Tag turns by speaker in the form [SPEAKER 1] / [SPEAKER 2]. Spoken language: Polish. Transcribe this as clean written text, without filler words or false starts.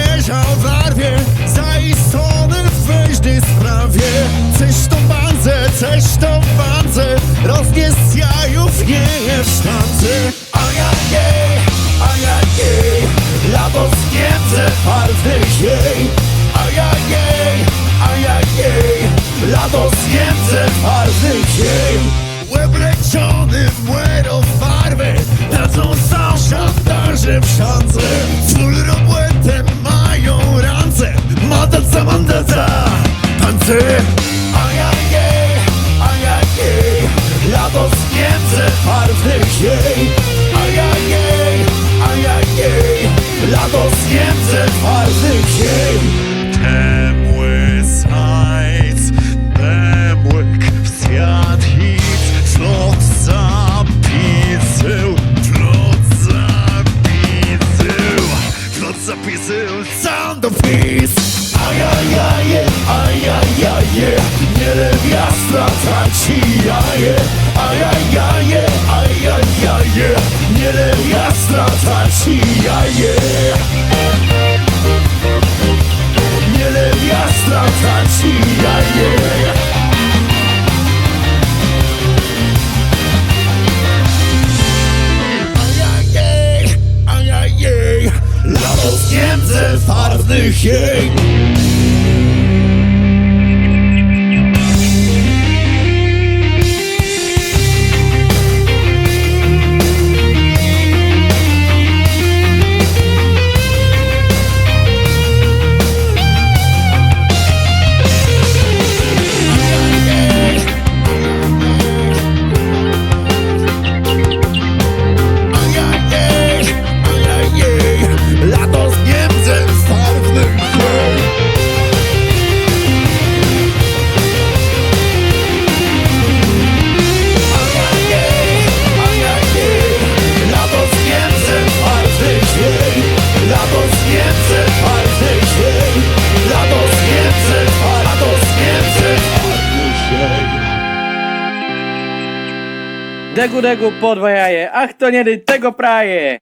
[SPEAKER 1] świeża w barwie, zaistony w wyżnej sprawie. Coś tą bandzę, roznie z jajów nie w sztance. Ajajej, lato z Niemcy barwnych jej. Ajajej, lato z Niemcy barwnych jej. Łeb leciony w młero w barwy, dadzą szantaże w szance. Full robłetem mają rance, mandata, tańce. Ajajej, lato z Niemcy barwnych jej. Ajajej, lato z Niemcy barwnych jej.
[SPEAKER 2] Temły sajc, temłyk w świat hit, flot zapisył,
[SPEAKER 1] Sound of peace. Ajajaj, niewiasta tańczy jaje. Ajajaj, niewiasta tańczy jaje. Niewiasta tańczy jaje. Lato z Niemcy barwnych jej.
[SPEAKER 3] Degu, degu, po dwa jaje, ach to nie tego praje.